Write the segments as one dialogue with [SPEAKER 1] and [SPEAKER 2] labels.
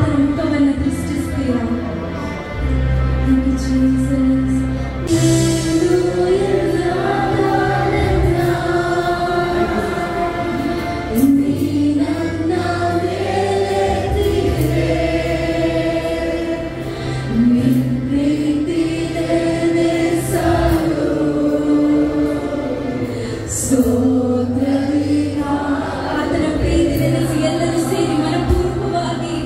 [SPEAKER 1] ಆತನ ಮುಖವನ್ನು ದೃಷ್ಟಿಸ್ತೀರಾ? Thank you, Jesus. ಆತನ ಪ್ರೀತಿ ನೆನೆಸಿ ಎಲ್ಲರೂ ಸೇರಿ ಮನಪೂರ್ವವಾಗಿ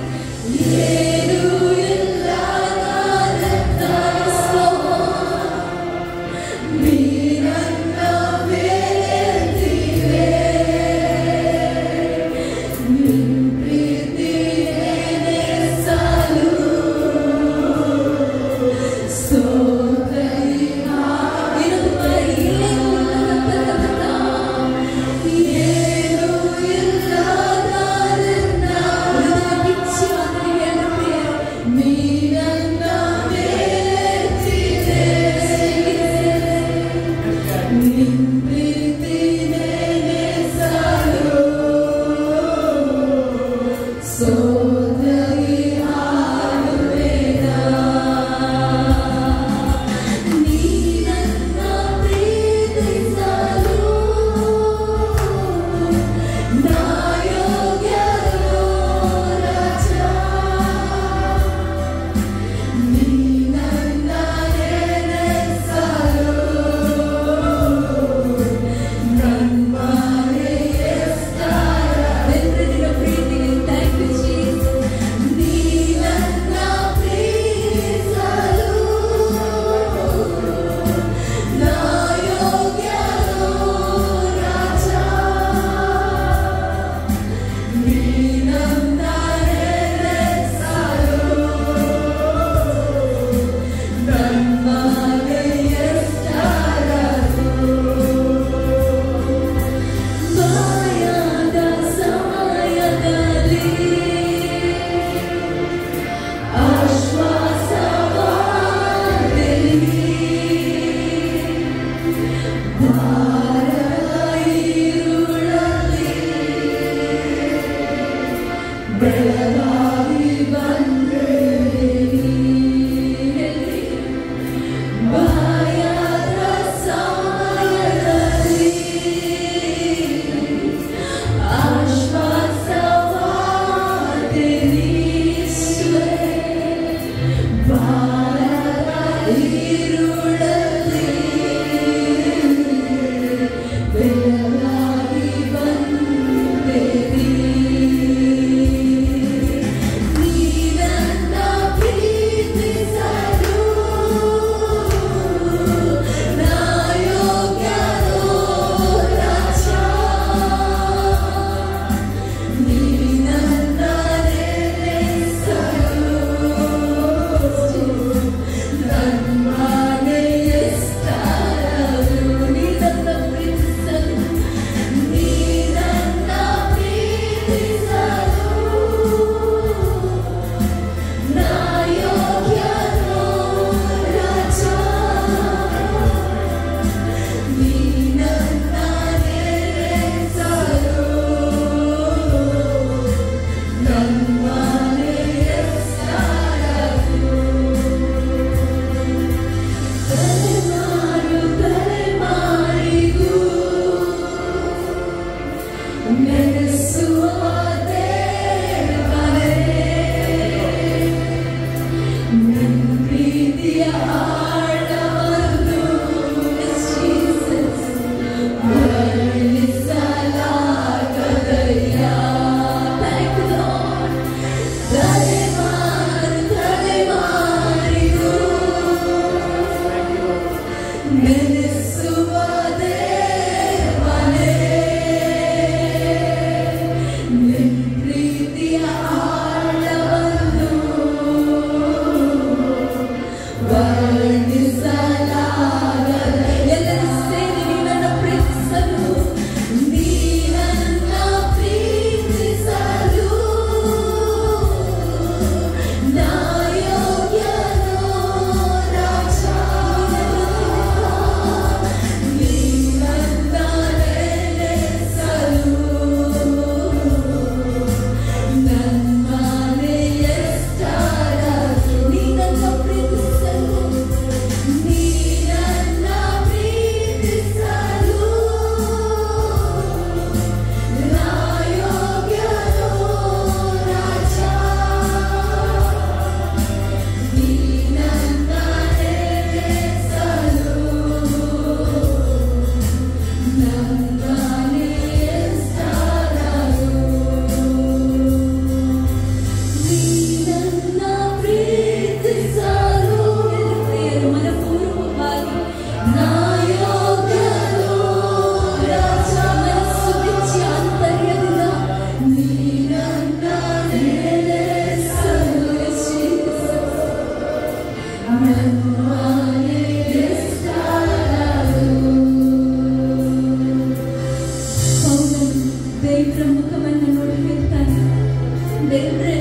[SPEAKER 1] ದೇವರೇ,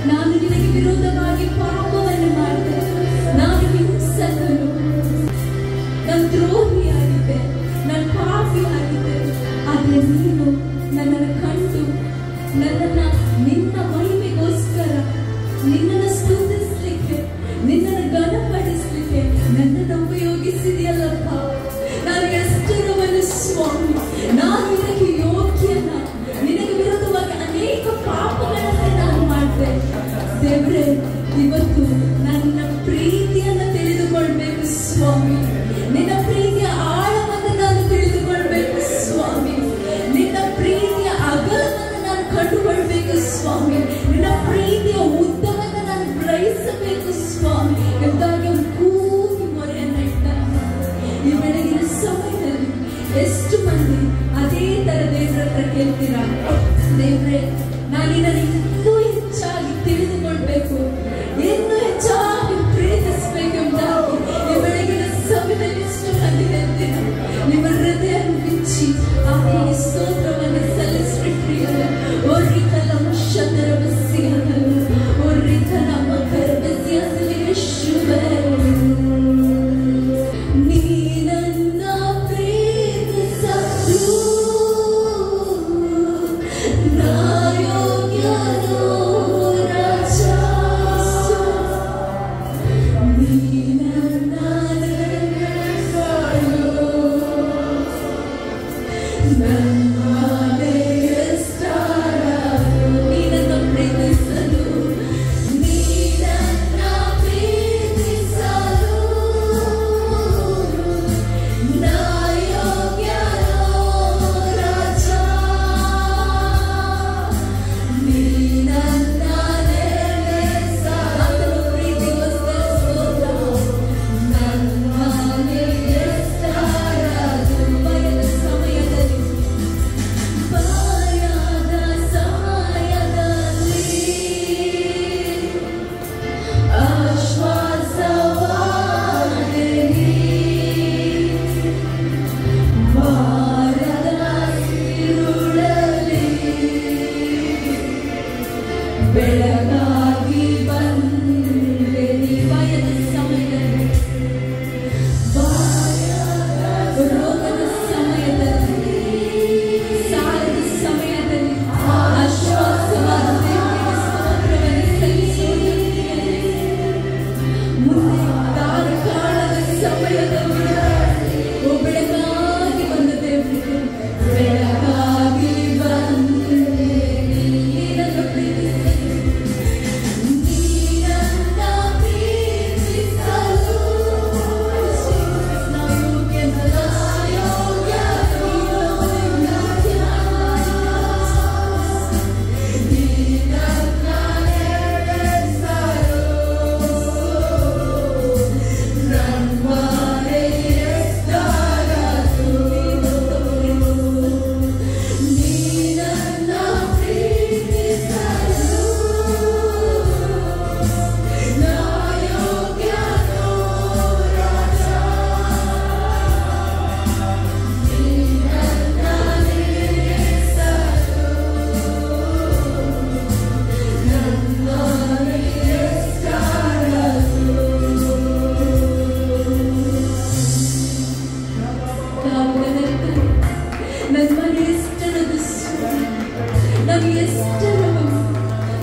[SPEAKER 1] ನಾನು ನಿನಗೆ ವಿರೋಧವಾಗಿ ಪಾಪವನ್ನು ಮಾಡಿದೆ, ನಾನು ಹಿಂಸಕನು, ನಾನು ದ್ರೋಹಿಯಾಗಿದ್ದೆ, ನಾನು ಪಾಪಿಯಾಗಿದ್ದೆ. ಆದರೆ ನೀನು ನನ್ನನ್ನು ಕಂಡು ನನ್ನನ್ನು ನಿನ್ನ ಮಹಿಮೆಗೋಸ್ಕರ ನಿನ್ನನ್ನು ಸ್ತುತಿಸ್ಲಿಕ್ಕೆ, ನಿನ್ನನ್ನು ಘನಪಡಿಸ್ಲಿಕ್ಕೆ ನನ್ನನ್ನು ಉಪಯೋಗಿಸಿದೆಯಲ್ಲಪ್ಪ. ನಾನು ಎಷ್ಟರವನು ಸ್ವಾಮಿ, ನಾನು ನಿನಗೆ ಯೋಗ್ಯನ. ನಿನಗೆ ವಿರುದ್ಧವಾಗಿ ಅನೇಕ ಪಾಪಗಳನ್ನು ನಾನು ಮಾಡಿದೆ ದೇವರೇ. ಇವತ್ತು ನನ್ನ ಪ್ರೀತಿಯನ್ನು ತಿಳಿದುಕೊಳ್ಬೇಕು ಸ್ವಾಮಿ, ನಿನ್ನ ಪ್ರೀತಿಯ ಆಳವನ್ನು ನಾನು ತಿಳಿದುಕೊಳ್ಬೇಕು ಸ್ವಾಮಿ, ನಿನ್ನ ಪ್ರೀತಿಯ ಅಗಲವನ್ನು ನಾನು ಕಂಡುಕೊಳ್ಬೇಕು ಸ್ವಾಮಿ, ನಿನ್ನ ಪ್ರೀತಿಯ ಉದ್ದವನ್ನು ನಾನು ಗ್ರಹಿಸಬೇಕು ಸ್ವಾಮಿ ಎಂಬುದಾಗಿ ಒಂದು ಕೂಗಿ ಮೊರೆಯನ್ನು ಇಟ್ಟಾಗ ಈ ಬೆಳಗಿನ ಸಮಯದಲ್ಲಿ ಎಷ್ಟು ಮಂದಿ ಅದೇ ತರ ದೇವರ ಹತ್ರ ಕೇಳ್ತೀರಾ? ದೇವ್ರೆ, ನಾನು ನಿನ್ನನ್ನು ಇನ್ನೂ ಹೆಚ್ಚಾಗಿ ತಿಳಿದುಕೊಳ್ಬೇಕು, ಇನ್ನೂ ಹೆಚ್ಚಾಗಿ ಪ್ರೀತಿಸಬೇಕು ಎಂಬುದಾಗಿ ಈ ಬೆಳಗಿನ ಸಮಯದಲ್ಲಿ ಎಷ್ಟು ಮಂದಿ ಹೇಳ್ತೀರಾ? ನಿಮ್ಮ ಹೃದಯ ಬಿಚ್ಚಿ ಆತನಿಗೆ ಸ್ತೋತ್ರವನ್ನು ಸಲ್ಲಿಸಿಬಿಟ್ರಿಯಲ್ಲ. ಒರ್ರಿಕಲ ಶತರ ಬಸ್ಸಿಯಲ್ಲ, ಒರ್ರಿಕಲ ಮಕರ ಬಸ್ಸಿಯಲ್ಲಿಗೆ ಶುಭ. ನೀನನ್ನ ಪ್ರೀತಿಸಲು ನಾಯೋಗ್ಯನೋ ರಾಜ, ನೀನನ್ನ ನಡೆಸಲು ನನ್ನ ದೇವಸ್ಥಾನವು, ನೀನನ್ನ ಪ್ರೀತಿಸಲು, ನೀನನ್ನ ಪ್ರೀತಿಸಲು ನಾಯೋಗ್ಯನೋ ರಾಜ, ನೀನನ್ನ ನಡೆಸಲು ಪ್ರೀತಿಗೋಸ್ಕರ ಸ್ತೋತ್ರ. ನನ್ನ ದೇವಸ್ಥಾನವು ಭಯದ ಸಮಯದಲ್ಲಿ, ಭಯದ ಸಮಯದಲ್ಲಿ ಆಶ್ವಾಸವಾದೆ ನೀ, ಭಾರದ ഇരുಳಲ್ಲಿ ಬೆಳಗಾಗಿ ಬಂದೆ ನೀ. ಭಯದ ಸಮಯದಲ್ಲಿ, ರೋಗದ ಸಮಯದಲ್ಲಿ, ಸಾಲದ ಸಮಯದಲ್ಲಿ ಆಶ್ವಾಸವಾದ ದೇವರಿಗೆ ಸ್ತೋತ್ರವನ್ನು ಸಲ್ಲಿಸುವುದರಲ್ಲಿ, ಮುಂದೆ ದಾರಿ ಕಾಣದ ಸಮಯದಲ್ಲಿ ಬೆಳಗಾಗಿ ಬಂದ ದೇವರಿಗೆ, ಬೆಳಗಾಗಿ ಬಂದೆ ನೀನನ್ನು ಪ್ರೀತಿಸಲು, ನೀನನ್ನ ಪ್ರೀತಿಸಲು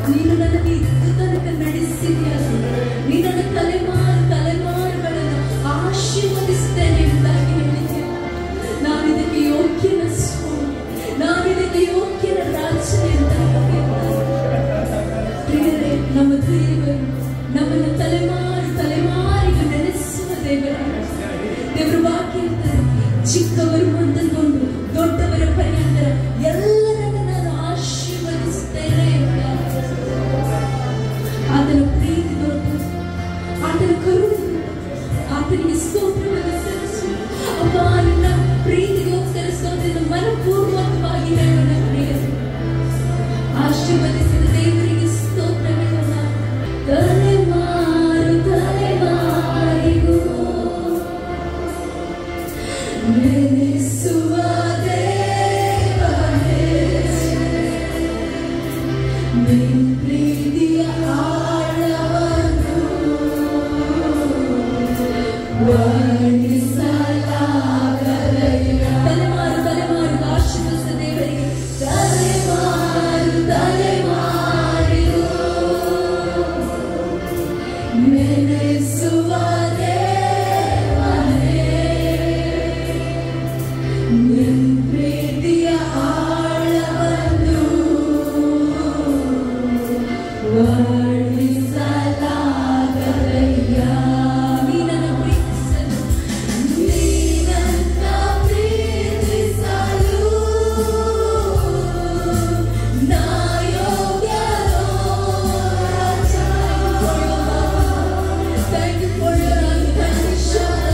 [SPEAKER 1] ನೀನು ನನಗೆ ಇದ್ದು ತನಕ ನಡೆಸಿದ್ಯಲ್ಲ, ನೀನು ನನ್ನ ತಲೆಮಾರುಗಳನ್ನು ಆಶೀರ್ವದಿಸ್ತೇನೆ ಎಂಬುದಾಗಿ ಹೇಳಿದ್ಯಾ. ನಾನು ಇದಕ್ಕೆ ಯೋಗ್ಯನ ಸ್ವಾಮಿ, ನಾನು ಇದಕ್ಕೆ ಯೋಗ್ಯನ ರಾಜನೇ ಎಂಬುದಾಗಿ ಪ್ರಿಯರೇ, ನಮ್ಮ ದೇವರು ನಮ್ಮನ್ನು ತಲೆಮಾರಿಗೆ ನೆನೆಸುವ ದೇವರ ವಾಕ್ಯ ಇರ್ತಾರೆ. ಚಿಕ್ಕವರು ಮೊದಲುಗೊಂಡು ದೊಡ್ಡವರ ಪರ್ಯಂತ ಎಲ್ಲರನ್ನು ನಾನು ಆಶೀರ್ವದಿಸುತ್ತೇನೆ. ಆತನ ತಲೆಮಾರು ತಲೆಮಾರು ಆಶೀರ್ವದಿಸ ದೇವರಿಗೆ ತಲೆಮಾರು ತಲೆಮಾರಿಗೂ ನೆನೆಸುವ ದೇವರೇ ನಿನ್ನ ಪ್ರೀತಿಯ ಆಳವನ್ನು ವರ್ಣಿಸಲಾಗದಯ್ಯ. ನೀನನ್ನು ಪ್ರೀತಿಸಲು ನಾ ಯೋಗ್ಯನೋ ರಾಜ. Thank you for your unconditional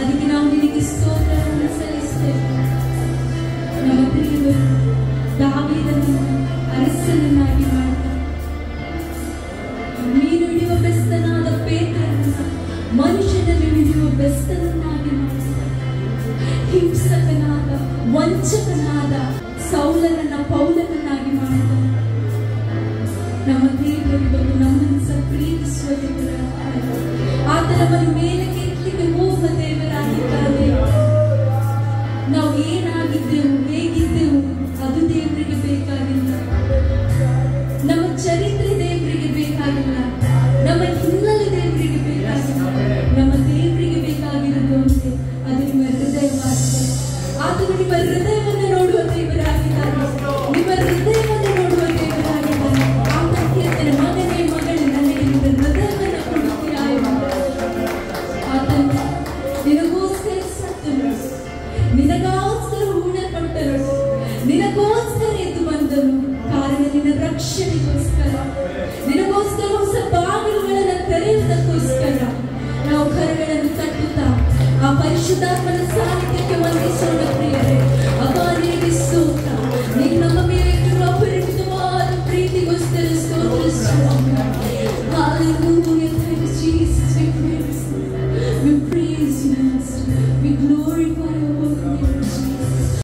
[SPEAKER 1] ಅದಕ್ಕೆ ನಾವು ನಿನಗೆ ಸ್ತೋತ್ರವನ್ನು ಸಲ್ಲಿಸ್ತೇವೆ. ನಮ್ಮ ದೇವರು ದಾವೀದನನ್ನು ಅರಸನನ್ನಾಗಿ ಮಾಡಿದ. ನೀನು ಹಿಡಿಯುವ ಬೆಸ್ತನಾದ ಪೇತ್ರನನ್ನು ಮನುಷ್ಯನಲ್ಲಿ ಹಿಡಿಯುವ ಬೆಸ್ತನನ್ನಾಗಿ ಮಾಡಿದ. ಹಿಂಸಕನಾದ ವಂಚಕನಾದ ಸೌಲನನ್ನ ಪೌಲನನ್ನಾಗಿ ಮಾಡಿದ. ನಮ್ಮ ದೇವರು ಬಂದು ನಮ್ಮನ್ನು ಸಹ ಪ್ರೀತಿಸುವ ದೇವರಾಗಿದ್ದಾರೆ. ಆತನವನ್ನು ಮೇಲಕ್ಕೆ ಎತ್ತಲಿಕ್ಕೆ ಹೋಗುವ ದೇವರಾಗಿದ್ದಾರೆ. ನಾವು ಏನಾಗಿದ್ದೆವು ಹೇಗಿದ್ದೆವು ಅದು ದೇವರಿಗೆ ಬೇಕಾಗಿಲ್ಲ. ನಮ್ಮ ಚರಿತ್ರೆ ದೇವರಿಗೆ ಬೇಕಾಗಿಲ್ಲ. ನಮ್ಮ ಹಿನ್ನೆಲೆ ದೇವರಿಗೆ ಬೇಕಾಗಿಲ್ಲ. ನಮ್ಮ ದೇವರಿಗೆ ಬೇಕಾಗಿರೋದು ಒಂದೇ, ಅದು ನಿಮ್ಮ ಹೃದಯವಾಗಿದೆ. ಆತನು ನಿಮ್ಮ ಹೃದಯವನ್ನು ನೋಡುವ ದೇವರಾಗಿದ್ದಾರೆ. ನಿಮ್ಮ ಹೃದಯವನ್ನು ನೋಡುವ ದೇವರಾಗಿದ್ದಾರೆ. ಆತ ಕೇಳ್ತಾನೆ, ಮಗನೇ ಮಗಳೇ ನನಗೆ ನಿಮ್ಮ ಹೃದಯವನ್ನು ಕೊಡುತ್ತೀರಾ ಎಂದು. ಆತನು ನಿನಗೋಸ್ಕರ ಸತ್ತನು, ನಿನಗೋಸ್ಕರ ಹೂಣಲ್ಪಟ್ಟರು, ನಿನಗೋಸ್ಕರ ಎದ್ದು ಬಂದನು. ಕಾರಣ ನಿನ್ನ ರಕ್ಷಣೆಗೋಸ್ಕರ, ನಿನಗೋಸ್ಕರ ಹೊಸ ಬಾಗಿಲುಗಳನ್ನು ತೆರೆಯುವುದಕ್ಕೋಸ್ಕರ. ನಾವು ಕರಗಳನ್ನು ತಟ್ಟುತ್ತಾ ಆ ಪರಿಶುದ್ಧಾತ್ಮನ ಸಾನ್ನಿಧ್ಯಕ್ಕೆ ವಂದಿಸೋಣ ಪ್ರಿಯರೇ. ಅಗಾನಿಗೆ ಸ್ತೋತ್ರ. ನೀನು ನಮ್ಮ ಮೇಲೆ ಇರುವ ಅಪರಿಮಿತವಾದ ಪ್ರೀತಿಗೋಸ್ಕರ ಸ್ತೋತ್ರಿಸೋಣ. Hallelujah. Thank you, Jesus. We praise you, Master. We glorify